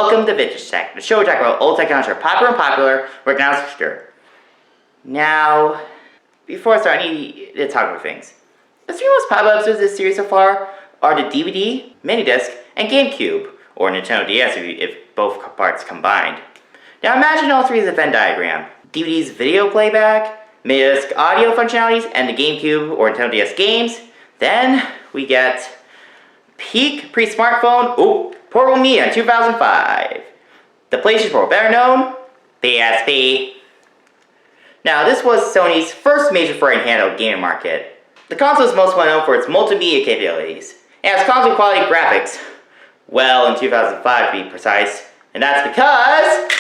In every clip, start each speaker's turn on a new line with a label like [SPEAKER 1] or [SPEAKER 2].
[SPEAKER 1] welcome to VintageTech, the show where we talk about old technology, popular and popular, recognized for sure. Now, before I start, I need to talk about things. The three most popular episodes of this series so far are the DVD, Minidisc, and GameCube, or Nintendo DS if both parts combined. Now imagine all three as a Venn diagram. DVD's video playback, Minidisc audio functionalities, and the GameCube or Nintendo DS games. Then we get peak pre-smartphone, portable media in 2005. The PlayStation 4, better known, PSP. Now this was Sony's first major foray in handheld gaming market. The console is most well known for its multimedia capabilities. It has console quality graphics, well in 2005 to be precise, and that's because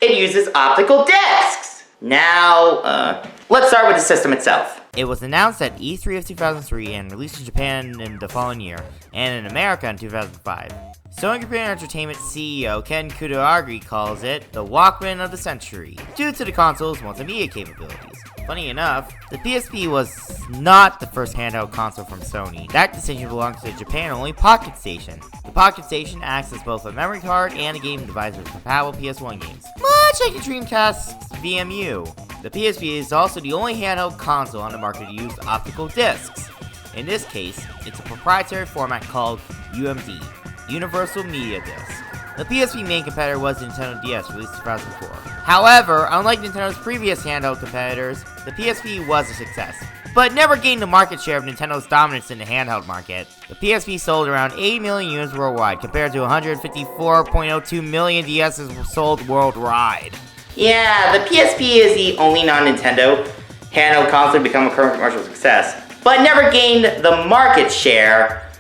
[SPEAKER 1] it uses optical discs. Now, let's start with the system itself.
[SPEAKER 2] It was announced at E3 of 2003 and released in Japan in the following year, and in America in 2005. Sony Computer Entertainment CEO Ken Kutaragi calls it the Walkman of the century, due to the console's multimedia capabilities. Funny enough, the PSP was not the first handheld console from Sony. That distinction belongs to the Japan-only Pocket Station. The Pocket Station acts as both a memory card and a game device with compatible PS1 games, much like the Dreamcast's VMU. The PSP is also the only handheld console on the market to use optical discs. In this case, it's a proprietary format called UMD, Universal Media Disc. The PSP main competitor was the Nintendo DS, released in 2004. However, unlike Nintendo's previous handheld competitors, the PSP was a success, but never gained the market share of Nintendo's dominance in the handheld market. The PSP sold around 80 million units worldwide, compared to 154.02 million DSs sold worldwide.
[SPEAKER 1] Yeah, the PSP is the only non-Nintendo handheld console to become a current commercial success, but never gained the market share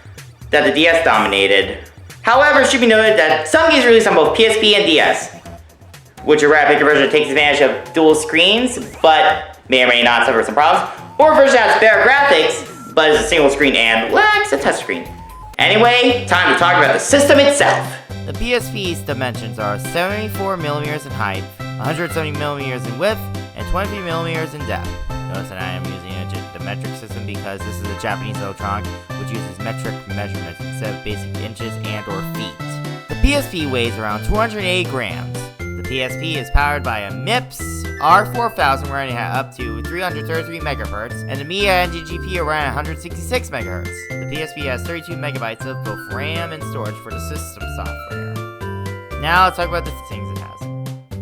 [SPEAKER 1] that the DS dominated. However, it should be noted that some games released on both PSP and DS, which a rapid conversion takes advantage of dual screens, but may or may not suffer some problems, or a version that has better graphics, but is a single screen and lacks a touchscreen. Anyway, time to talk about the system itself.
[SPEAKER 2] The PSP's dimensions are 74mm in height, 170mm in width, and 23mm in depth. Notice that I am using the metric system because this is a Japanese electronic which uses metric measurements instead of basic inches and or feet. The PSP weighs around 280 grams. The PSP is powered by a MIPS R4000 running at up to 333 MHz and the Media Engine GPU around 166 MHz. The PSP has 32 megabytes of both RAM and storage for the system software. Now let's talk about the things it has.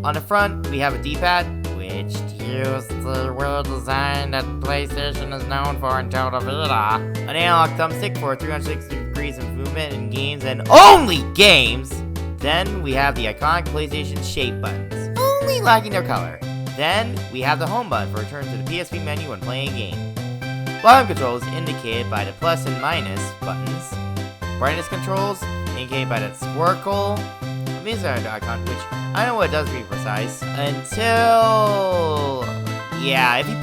[SPEAKER 2] On the front, we have a D-pad, which used the weird design that PlayStation is known for until the Vita. An analog thumbstick for 360 degrees of movement in games and only games. Then we have the iconic PlayStation shape buttons, only lacking their color. Then we have the home button for return to the PSP menu when playing a game. Volume controls indicated by the plus and minus buttons. Brightness controls indicated by that squircle. Music icon, which I don't know what it does to be precise, until, yeah, if you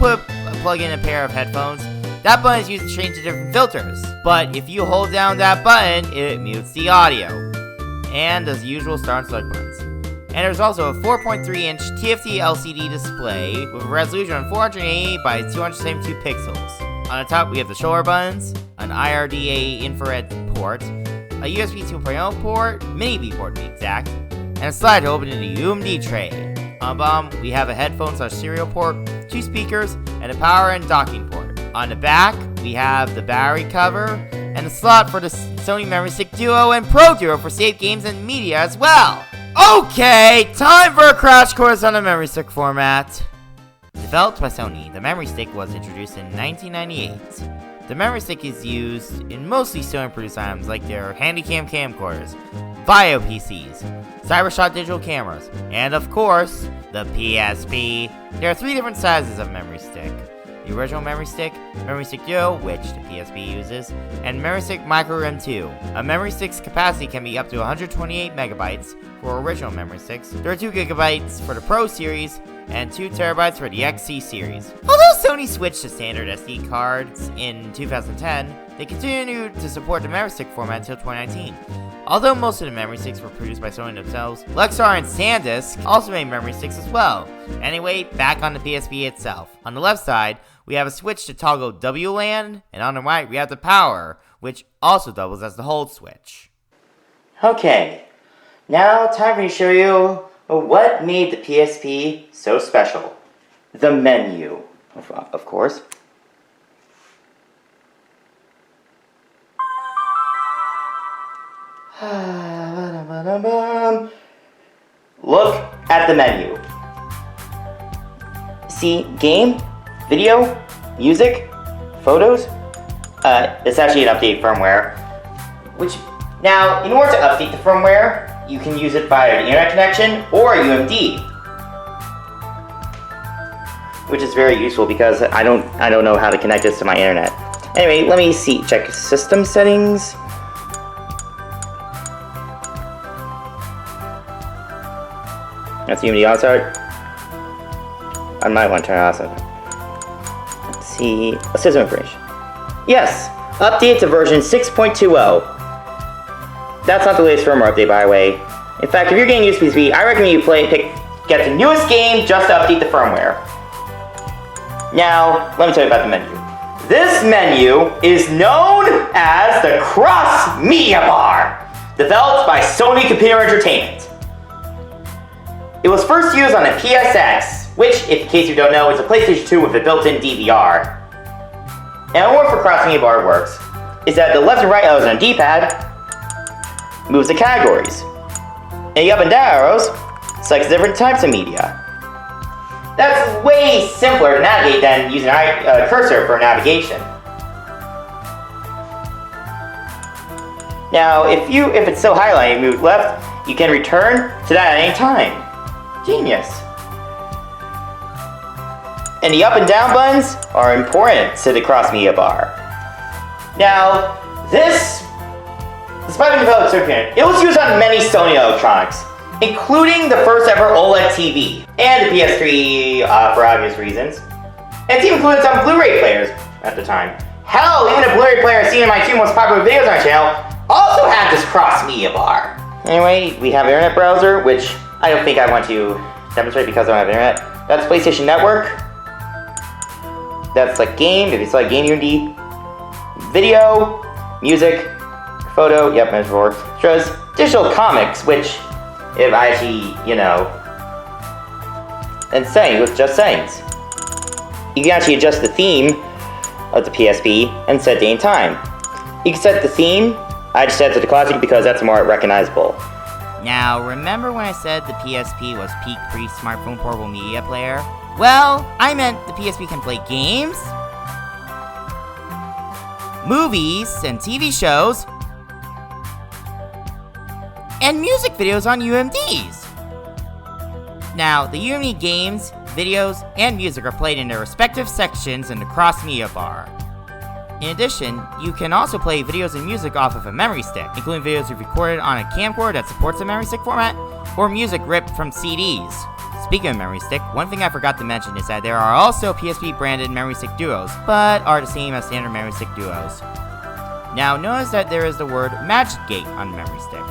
[SPEAKER 2] plug in a pair of headphones, that button is used to change to different filters, but if you hold down that button, it mutes the audio, and does the usual start and select buttons. And there's also a 4.3-inch TFT LCD display with a resolution of 480 by 272 pixels. On the top, we have the shoulder buttons, an IRDA infrared port, a USB 2.0 port, mini B port to be exact, and a slide to open in the UMD tray. On the bottom, we have a headphone/stereo port, 2 speakers, and a power and docking port. On the back, we have the battery cover, and a slot for the Sony Memory Stick Duo and Pro Duo for safe games and media as well. Okay, time for a crash course on the Memory Stick format. Developed by Sony, the Memory Stick was introduced in 1998. The Memory Stick is used in mostly Sony-produced items like their Handycam camcorders, Vio PCs, CyberShot digital cameras, and of course, the PSP. There are 3 different sizes of Memory Stick. The original Memory Stick Duo, which the PSP uses, and Memory Stick Micro M2. A Memory Stick's capacity can be up to 128 megabytes for original Memory Sticks. There are 2 gigabytes for the Pro series, and 2 terabytes for the XC series. Although Sony switched to standard SD cards in 2010, they continued to support the Memory Stick format until 2019. Although most of the Memory Sticks were produced by Sony themselves, Lexar and SanDisk also made Memory Sticks as well. Anyway, back on the PSP itself. On the left side, we have a switch to toggle WLAN, and on the right, we have the power, which also doubles as the hold switch.
[SPEAKER 1] Okay, Now, time for me to show you what made the PSP so special. The menu, of course. Look at the menu. See game, video, music, photos. It's actually an updated firmware. Now, in order to update the firmware, you can use it via an internet connection or a UMD, which is very useful because I don't know how to connect this to my internet. Anyway, let me see. Check system settings. That's UMD on start. I might want to turn it off something. Let's see. System information. Yes, update to version 6.20. That's not the latest firmware update, by the way. In fact, if you're getting used to PSP, I recommend you get the newest game just to update the firmware. Now, let me tell you about the menu. This menu is known as the XrossMediaBar, developed by Sony Computer Entertainment. It was first used on the PSX, which, in case you don't know, is a PlayStation 2 with a built-in DVR. And the way for XrossMediaBar works is that the left and right arrows on the D-pad moves the categories, and the up and down arrows selects different types of media. That's way simpler to navigate than using a cursor for navigation. Now, if it's still highlighted, move left, you can return to that at any time. Genius. And the up and down buttons are important to the XrossMediaBar. Now, despite being developed in Japan, it was used on many Sony electronics, including the first ever OLED TV, and the PS3 for obvious reasons. And it even included some Blu-ray players at the time. Hell, even a Blu-ray player seen in my two most popular videos on our channel also had this XrossMediaBar. Anyway, we have an internet browser, which I don't think I want to demonstrate because I don't have internet. That's PlayStation Network. That's like game, if you select game UMD. Video, music, photo, yep, metaphor. Shows digital comics, which, if I actually, and saying with just sayings. You can actually adjust the theme of the PSP and set date and time. You can set the theme. I just set it to the classic because that's more recognizable.
[SPEAKER 2] Now, remember when I said the PSP was peak pre-smartphone portable media player? Well, I meant the PSP can play games, movies and TV shows, and music videos on UMDs. Now, the UMD games, videos, and music are played in their respective sections in the XrossMediaBar. In addition, you can also play videos and music off of a memory stick, including videos you've recorded on a camcorder that supports the memory stick format, or music ripped from CDs. Speaking of memory stick, one thing I forgot to mention is that there are also PSP branded memory stick duos, but are the same as standard memory stick duos. Now, notice that there is the word Magic Gate on the memory stick,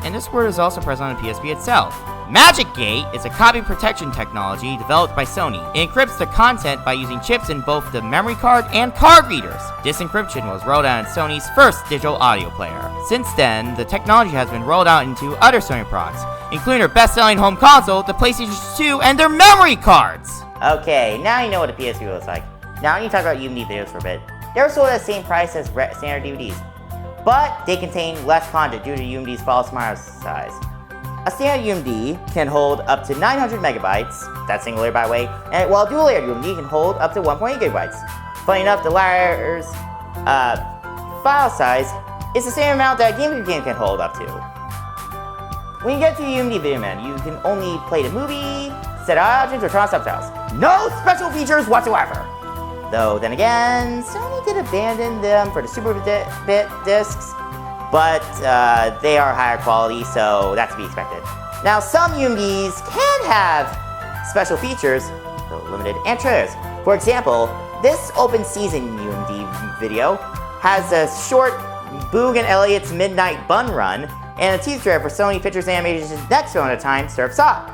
[SPEAKER 2] and this word is also present on the PSP itself. Magic Gate is a copy protection technology developed by Sony. It encrypts the content by using chips in both the memory card and card readers. This encryption was rolled out in Sony's first digital audio player. Since then, the technology has been rolled out into other Sony products, including their best-selling home console, the PlayStation 2, and their memory cards! Okay, now you know what a PSP looks like. Now I need to talk about UMD videos for a bit. They're sold at the same price as standard DVDs, but they contain less content due to UMD's smaller size. A standard UMD can hold up to 900 megabytes, that's single layer by the way, and while a dual layered UMD can hold up to 1.8 gigabytes. Funny enough, the latter's file size is the same amount that a game can hold up to. When you get to the UMD video menu, you can only play the movie, set options, or turn on subtitles. No special features whatsoever! Though, then again, Sony did abandon them for the Super Bit discs, but they are higher quality, so that's to be expected. Now, some UMDs can have special features, though limited, and trailers. For example, this open season UMD video has a short Boog and Elliot's Midnight Bun Run, and a teaser trailer for Sony Pictures Animation's next film at a time, Surf's Up.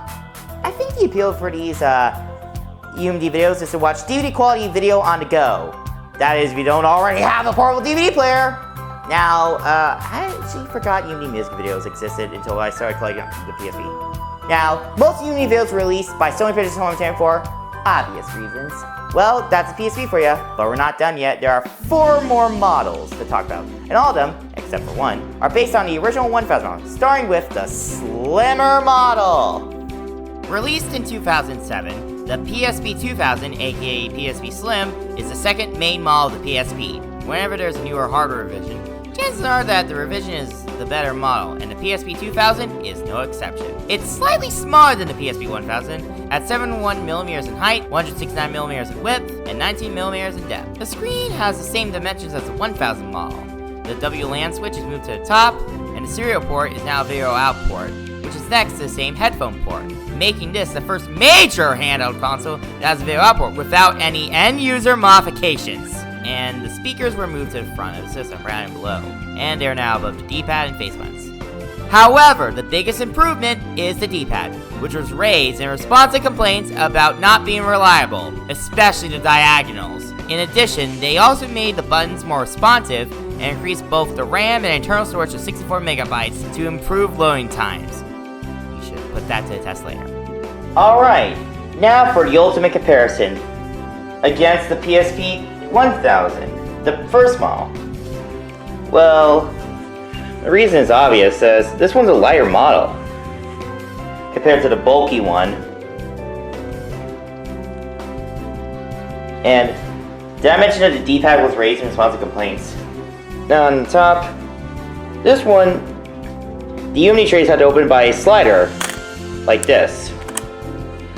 [SPEAKER 2] I think the appeal for these UMD videos is to watch DVD quality video on the go. That is, if you don't already have a portable DVD player. Now, I actually forgot UMD music videos existed until I started collecting the PSP. Now, most UMD videos were released by Sony PlayStation Home Entertainment for obvious reasons. Well, that's a PSP for you, but we're not done yet. There are 4 more models to talk about, and all of them, except for one, are based on the original 1000 model, starting with the slimmer model. Released in 2007, the PSP 2000, aka PSP Slim, is the second main model of the PSP. Whenever there's a newer hardware revision, chances are that the revision is the better model, and the PSP 2000 is no exception. It's slightly smaller than the PSP 1000, at 71mm in height, 169mm in width, and 19mm in depth. The screen has the same dimensions as the 1000 model. The WLAN switch is moved to the top, and the serial port is now a video out port, which is next to the same headphone port, making this the first major handheld console that has a video out port without any end-user modifications. And the speakers were moved to the front of the system, right and below, and they are now above the D-pad and face buttons. However, the biggest improvement is the D-pad, which was raised in response to complaints about not being reliable, especially the diagonals. In addition, they also made the buttons more responsive and increased both the RAM and internal storage to 64MB to improve loading times. You should put that to the test later.
[SPEAKER 1] Alright, now for the ultimate comparison against the PSP 1000, the first model. Well, the reason is obvious, as this one's a lighter model compared to the bulky one. And did I mention that the D-pad was raised in response to complaints? Now on the top, this one, the UMD trays had to open by a slider, like this.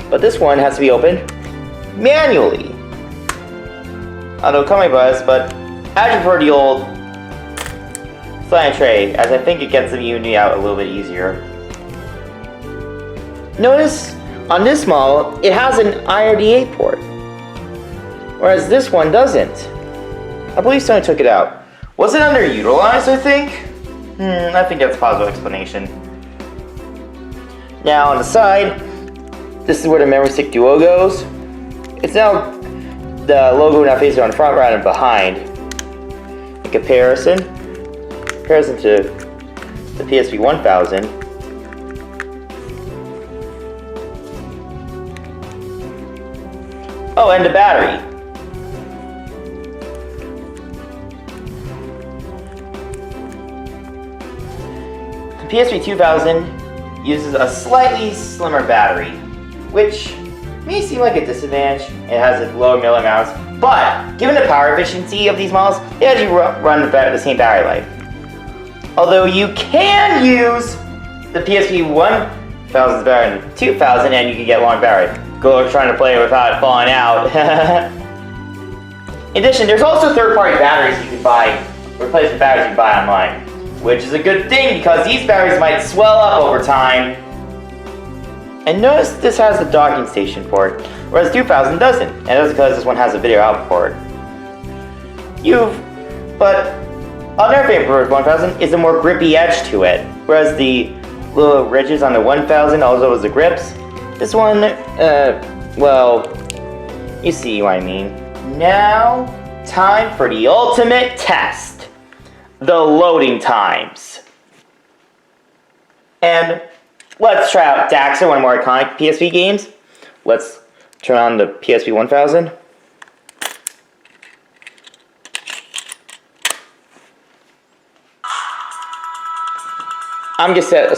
[SPEAKER 1] But this one has to be opened manually. Although coming buzz, but I prefer the old sliding tray, as I think it gets the UMD out a little bit easier. Notice, on this model, it has an IRDA port, whereas this one doesn't. I believe Sony took it out. Was it underutilized, I think? I think that's a possible explanation. Now on the side, this is where the memory stick duo goes. It's now the logo now facing on the front rather than behind. In comparison to the PSP 1000. Oh, and the battery. The PSP 2000 uses a slightly slimmer battery, which may seem like a disadvantage. It has a lower milliamp hours, but given the power efficiency of these models, it actually run the same battery life. Although you can use the PSP 1000's battery in the 2000 and you can get long battery. Go trying to play it without falling out. In addition, there's also third-party batteries you can buy, replacement batteries you can buy online, which is a good thing because these batteries might swell up over time. And notice this has the docking station port, whereas 2000 doesn't, and that's because this one has a video out port. But another favorite 1000 is a more grippy edge to it, whereas the little ridges on the 1000 also has the grips. This one, well, you see what I mean. Now, time for the ultimate test, the loading times. And let's try out Daxter, one of the more iconic PSP games. Let's turn on the PSP 1000. I'm just set a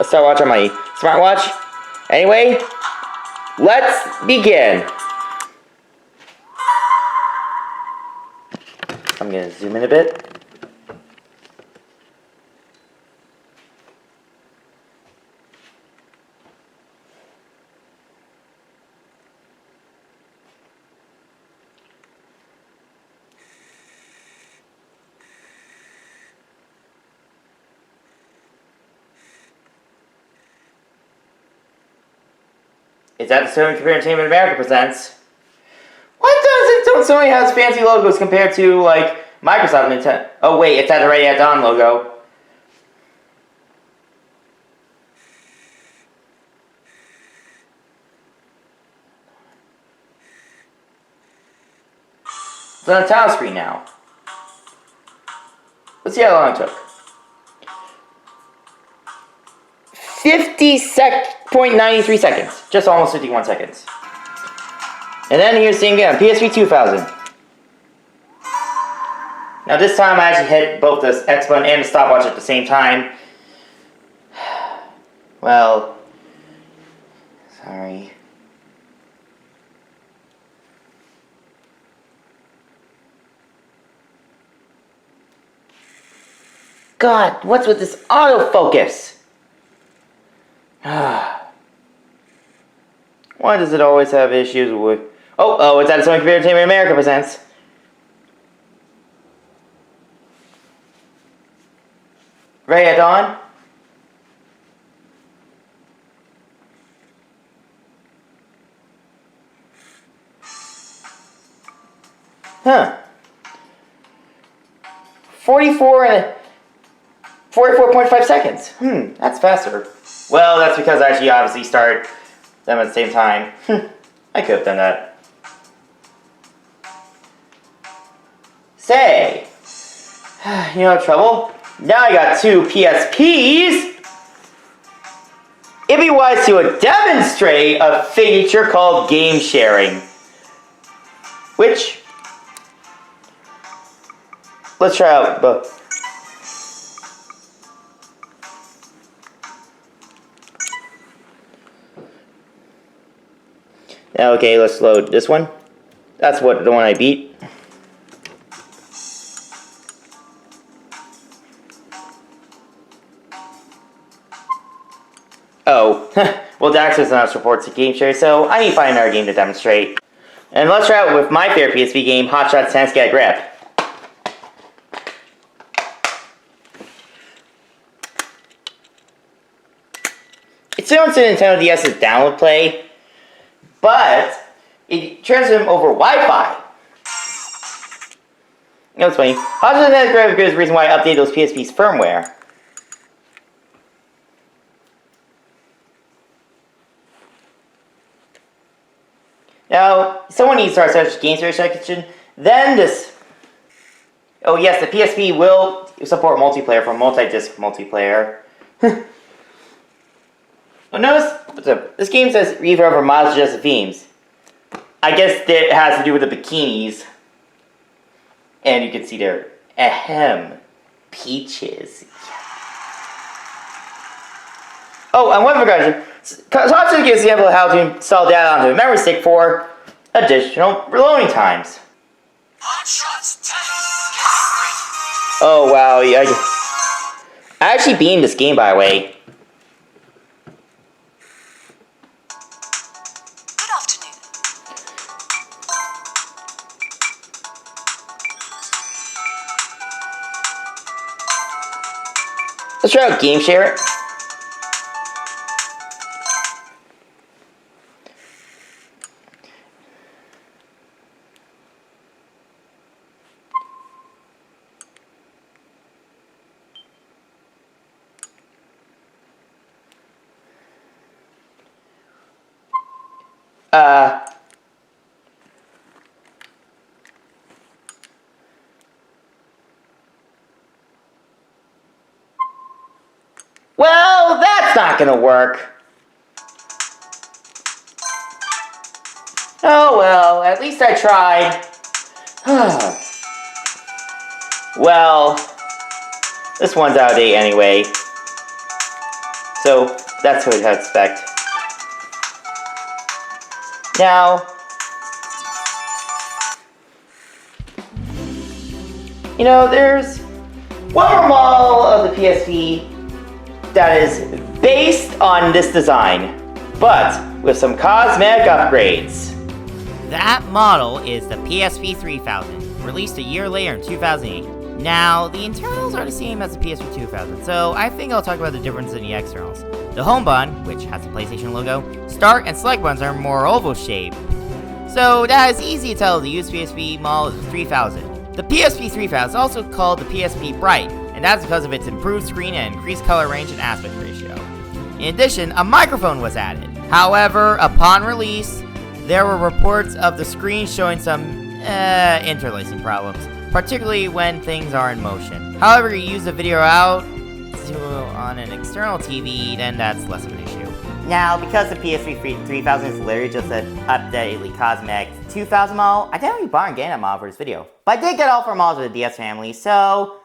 [SPEAKER 1] stopwatch on my smartwatch. Anyway, let's begin. I'm gonna zoom in a bit. Is that the Sony Computer Entertainment America presents? Don't Sony has fancy logos compared to, like, Microsoft and Nintendo? Oh wait, it's at the Ready at Dawn logo. It's on the title screen now. Let's see how long it took. 50.93 seconds. Just almost 51 seconds. And then here's the again, PSP 2000. Now this time I actually hit both the X button and the stopwatch at the same time. Well, sorry. God, what's with this autofocus? Why does it always have issues with... Oh, it's at Sony Computer Entertainment America presents. Ready at dawn? Huh. 44.5 seconds. That's faster. Well, that's because I actually obviously start them at the same time. I could have done that. Say, you know trouble? Now I got 2 PSPs. It'd be wise to demonstrate a feature called game sharing. Which, let's try out both. Okay, let's load this one. That's the one I beat. Oh, well, Dax does not support the game share, so I need to find another game to demonstrate. And let's try out with my favorite PSP game, Hot Shots Tennis Get a Grip. It's similar to Nintendo DS's download play, but it transfers them over Wi-Fi. You know what's funny? Hot Shots Tennis Get a Grip is the reason why I updated those PSP's firmware. Now, someone needs to start such game search section. Then this... Oh yes, the PSP will support multiplayer for multi-disc multiplayer. Oh, notice, this game says Reaver over Miles Just Themes. I guess it has to do with the bikinis. And you can see there, peaches. Oh, and one more question. Tatsu gives the example of how to install data onto a memory stick for additional reloading times. Oh wow, yeah. I actually beamed this game, by the way.
[SPEAKER 3] Good afternoon.
[SPEAKER 1] Let's try out Game Share. Well, that's not gonna work. Oh well, at least I tried. Well, this one's out of date anyway. So, that's what I'd expect. Now, you know, there's one more model of the PSP that is based on this design, but with some cosmetic upgrades.
[SPEAKER 2] That model is the PSP 3000, released a year later in 2008. Now, the internals are the same as the PSP 2000, so I think I'll talk about the difference in the externals. The home button, which has the PlayStation logo, start and select buttons are more oval shaped. So that is easy to tell the used PSP model is 3000. The PSP 3000 is also called the PSP Bright, and that's because of its improved screen and increased color range and aspect ratio. In addition, a microphone was added. However, upon release, there were reports of the screen showing some interlacing problems. particularly when things are in motion. However, you use the video out on an external TV, then that's less of an issue.
[SPEAKER 1] Now, because the PSP 3000 is literally just an updated cosmetic 2000 model, I didn't really bother getting that model for this video. But I did get all 4 models of the DS family, so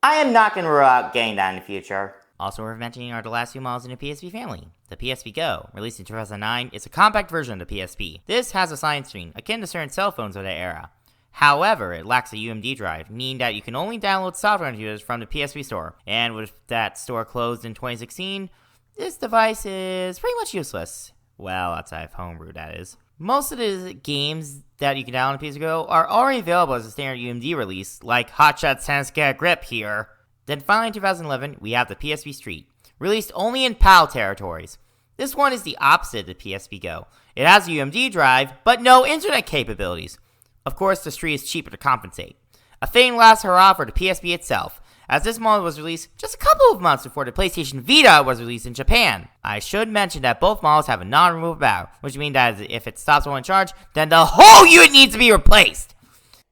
[SPEAKER 1] I am not going to rule out getting that in the future.
[SPEAKER 2] Also worth mentioning are the last 2 models in the PSP family. The PSP Go, released in 2009, is a compact version of the PSP. This has a sign screen, akin to certain cell phones of that era. However, it lacks a UMD drive, meaning that you can only download software users from the PSP store. And with that store closed in 2016, this device is pretty much useless. Well, outside of Homebrew, that is. Most of the games that you can download on PSP Go are already available as a standard UMD release, like Hot Shot Tennis Get a Grip here. Then finally in 2011, we have the PSP Street, released only in PAL territories. This one is the opposite of the PSP Go. It has a UMD drive, but no internet capabilities. Of course, the Street is cheaper to compensate. A fitting last hurrah for the PSP itself, as this model was released just a couple of months before the PlayStation Vita was released in Japan. I should mention that both models have a non-removable battery, which means that if it stops while in charge, then the whole unit needs to be replaced.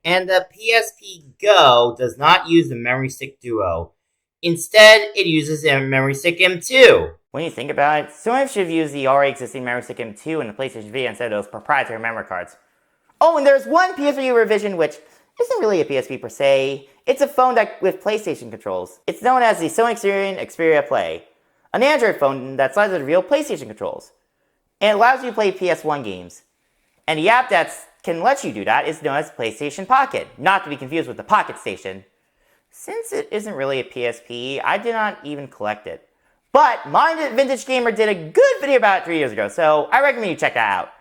[SPEAKER 2] And the PSP Go does not use the Memory Stick Duo. Instead, it uses a Memory Stick M2.
[SPEAKER 1] When you think about it, Sony should have used the already existing Memory Stick M2 in the PlayStation Vita instead of those proprietary memory cards. Oh, and there's one PSP revision which isn't really a PSP per se. It's a phone that with PlayStation controls. It's known as the Sony Xperia Play, an Android phone that slides with real PlayStation controls. And it allows you to play PS1 games. And the app that can let you do that is known as PlayStation Pocket, not to be confused with the Pocket Station. Since it isn't really a PSP, I did not even collect it. But my Vintage Gamer did a good video about it 3 years ago, so I recommend you check that out.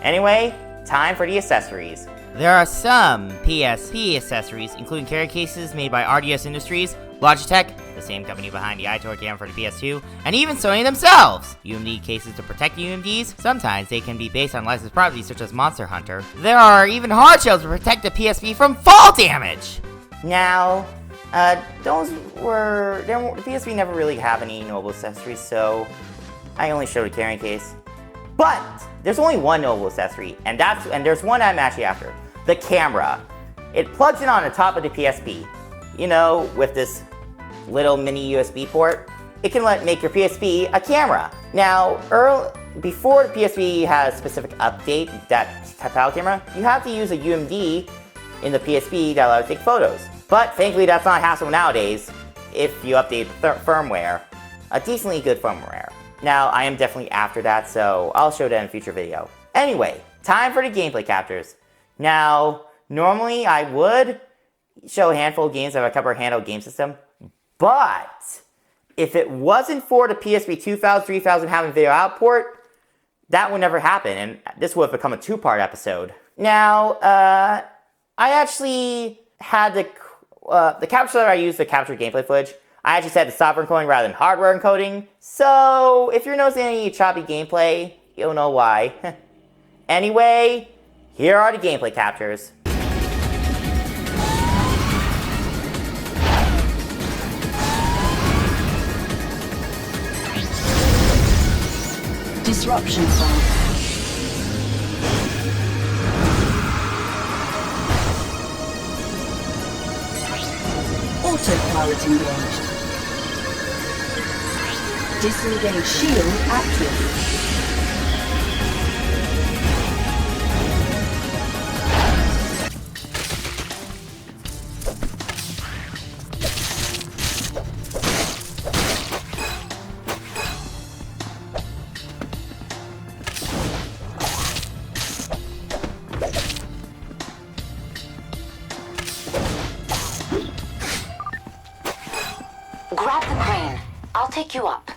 [SPEAKER 1] Anyway, time for the accessories.
[SPEAKER 2] There are some PSP accessories, including carry cases made by RDS Industries, Logitech, the same company behind the iToy camera for the PS2, and even Sony themselves. UMD cases to protect UMDs. Sometimes they can be based on licensed properties such as Monster Hunter. There are even hard shells to protect the PSP from fall damage.
[SPEAKER 1] Now, the PSP never really have any notable accessories, so I only showed a carrying case. But there's only one notable accessory, and there's one I'm actually after. The camera. It plugs in on the top of the PSP. You know, with this little mini USB port, it can make your PSP a camera. Now, before the PSP has a specific update, that PAL camera, you have to use a UMD in the PSP that allows you to take photos. But thankfully, that's not a hassle nowadays if you update the firmware. A decently good firmware. Now, I am definitely after that, so I'll show that in a future video. Anyway, time for the gameplay captures. Now, normally I would show a handful of games that have a cover handheld game system, but if it wasn't for the PSP 2000, 3000 having video output, that would never happen, and this would have become a 2-part episode. Now, I actually had the capture that I used to capture gameplay footage. I actually set the software encoding rather than hardware encoding, so if you're noticing any choppy gameplay, you'll know why. Anyway, here are the gameplay captures.
[SPEAKER 3] Disruption zone. Autopilot engaged. Disengage shield active.
[SPEAKER 4] Grab the crane. I'll take you up.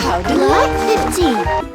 [SPEAKER 3] How do you like 15?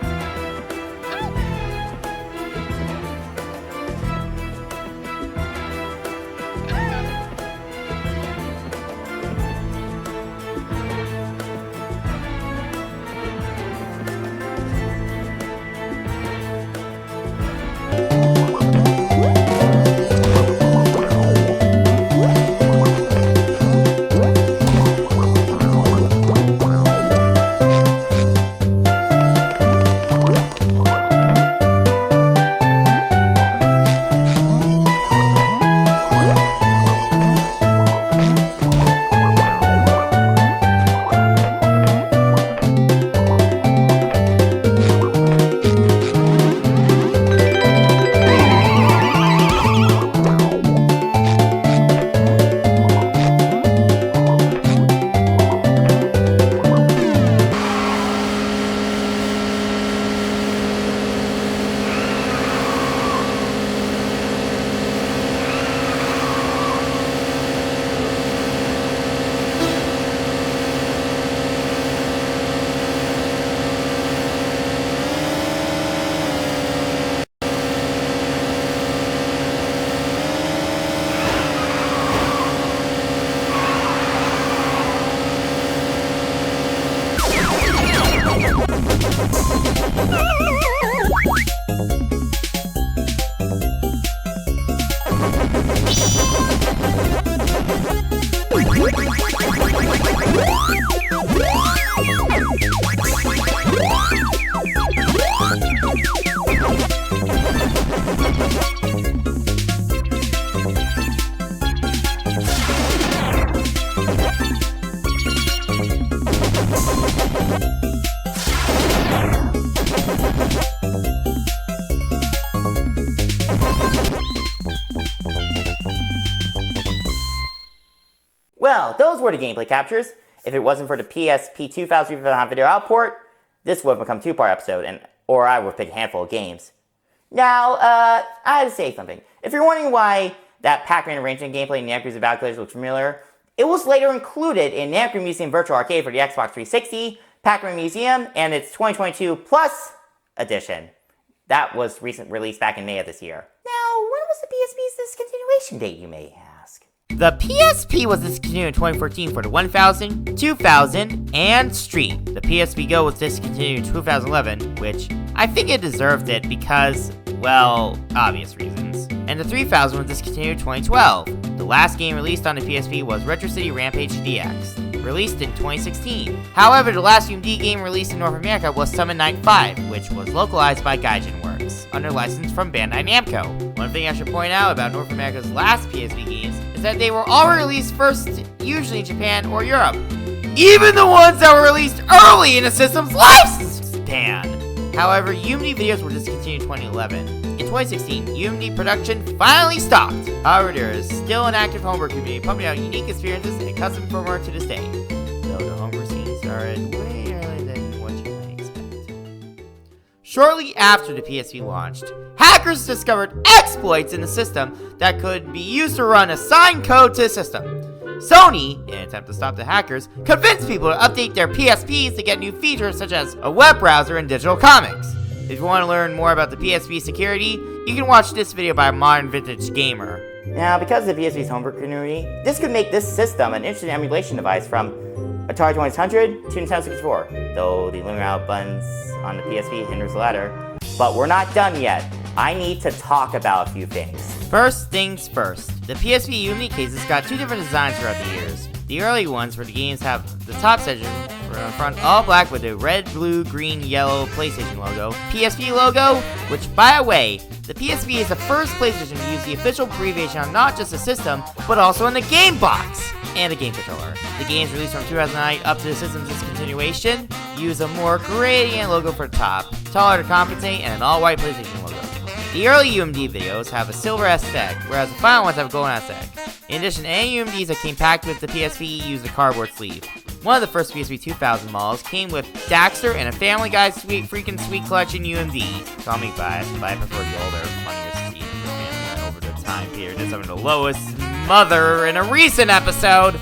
[SPEAKER 1] Well, those were the gameplay captures. If it wasn't for the PSP 2000 video outport, this would have become a two-part episode, or I would have picked a handful of games. Now, I have to say something. If you're wondering why that Pac-Man arrangement gameplay in Namco's Battle Collision looks familiar, it was later included in Namco Museum Virtual Arcade for the Xbox 360, Pac-Man Museum, and its 2022 Plus edition. That was released back in May of this year. Now, when was the PSP's discontinuation date, you may ask?
[SPEAKER 2] The PSP was discontinued in 2014 for the 1000, 2000, and Street. The PSP Go was discontinued in 2011, which I think it deserved it because, well, obvious reasons. And the 3000 was discontinued in 2012. The last game released on the PSP was Retro City Rampage DX, released in 2016. However, the last UMD game released in North America was Summon Night 5, which was localized by Gaijin Works, under license from Bandai Namco. One thing I should point out about North America's last PSP games is that they were all released first, usually in Japan or Europe. Even the ones that were released early in the system's lifespan! However, UMD videos were discontinued in 2011. In 2016, UMD production finally stopped. However, there is still an active homebrew community pumping out unique experiences and custom firmware to this day, though the homebrew scenes started way earlier than what you might expect. Shortly after the PSP launched, hackers discovered exploits in the system that could be used to run assigned code to the system. Sony, in an attempt to stop the hackers, convinced people to update their PSPs to get new features such as a web browser and digital comics. If you want to learn more about the PSP security, you can watch this video by Modern Vintage Gamer.
[SPEAKER 1] Now, because of the PSP's homebrew community, this could make this system an interesting emulation device from Atari 2600 to Nintendo 64, though the lunar out buttons on the PSP hinders the latter. But we're not done yet. I need to talk about a few things.
[SPEAKER 2] First things first, the PSP UMD cases got two different designs throughout the years. The early ones where the games have the top section for on the front, all black with the red, blue, green, yellow PlayStation logo. PSP logo, which, by the way, the PSP is the first PlayStation to use the official abbreviation on not just the system, but also on the game box and the game controller. The games released from 2009 up to the system's discontinuation use a more gradient logo for the top, taller to compensate, and an all-white PlayStation logo. The early UMD videos have a silver aesthetic, whereas the final ones have a golden aesthetic. In addition, any UMDs that came packed with the PSP used a cardboard sleeve. One of the first PSP 2000 models came with Daxter and a Family Guy sweet collection UMD. Call me biased, but I prefer the older, funnier scenes over the time period as of the Lois' mother in a recent episode.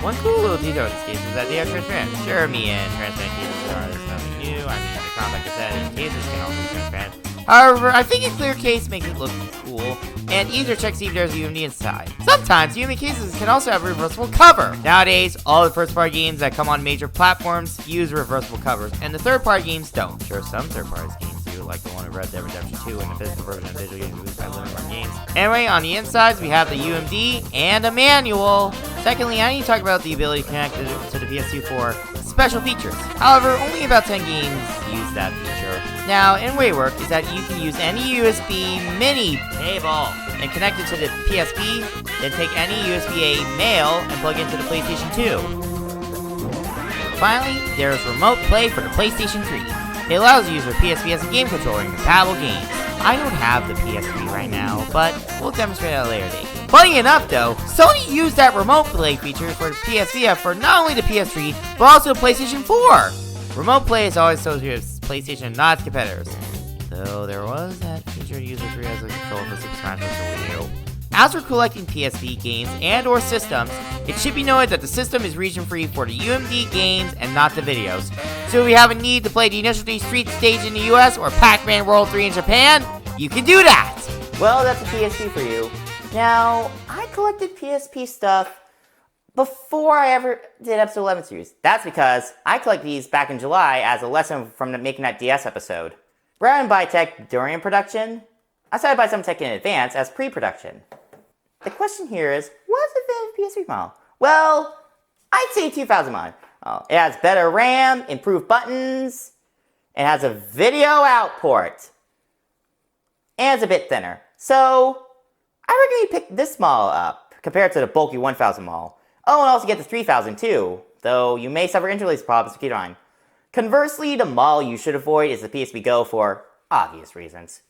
[SPEAKER 2] One cool little detail in this case is that they are transparent. Sure, me and transparent cases are nothing new. I mean, the compact cassette cases can also be transparent. However, I think a clear case makes it look cool, and easier check to see if there's a UMD inside. Sometimes, UMD cases can also have a reversible cover. Nowadays, all the first-party games that come on major platforms use reversible covers, and the third-party games don't. Sure, some third-party games do, like the one in Red Dead Redemption 2 and the physical version of digital games released by Living Run Games. Anyway, on the insides, we have the UMD and a manual. Secondly, I need to talk about the ability to connect to the PS2 for special features. However, only about 10 games use that feature. Now, in way it works is that you can use any USB mini cable and connect it to the PSP, then take any USB-A male and plug it into the PlayStation 2. Finally, there is remote play for the PlayStation 3. It allows the user PSP as a game controller in compatible games. I don't have the PSP right now, but we'll demonstrate at a later date. Funny enough though, Sony used that remote play feature for the PSP for not only the PS3, but also the PlayStation 4. Remote play is always associated with PlayStation and not its competitors. Though there was that feature user 3 as a controller for Super Smash Bros. Wii U. As for collecting PSP games and or systems, it should be noted that the system is region-free for the UMD games and not the videos. So if you have a need to play the Initial D Street stage in the US or Pac-Man World 3 in Japan, you can do that!
[SPEAKER 1] Well, that's a PSP for you. Now, I collected PSP stuff before I ever did episode 11 series. That's because I collected these back in July as a lesson from making that DS episode. Rather than buy tech during production, I decided to buy some tech in advance as pre-production. The question here is, what's the PSP model? Well, I'd say 2000 model. It has better RAM, improved buttons, it has a video out port, and it's a bit thinner. So, I reckon you pick this model up compared to the bulky 1000 model. Oh, and also get the 3000 too, though you may suffer interlace problems to keep on. Conversely, the model you should avoid is the PSP Go for obvious reasons.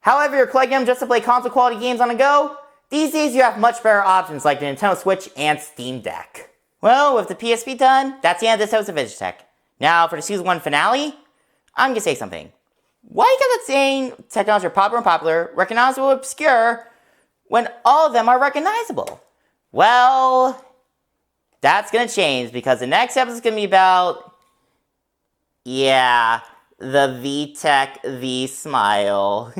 [SPEAKER 1] However, you're collecting them just to play console quality games on the go, these days you have much better options like the Nintendo Switch and Steam Deck. Well, with the PSP done, that's the end of this episode of VintageTech. Now, for the Season 1 finale, I'm gonna say something. Why you got that saying technology are popular and popular, recognizable and obscure, when all of them are recognizable? Well, that's gonna change because the next episode is gonna be about, yeah, the VTech V Smile.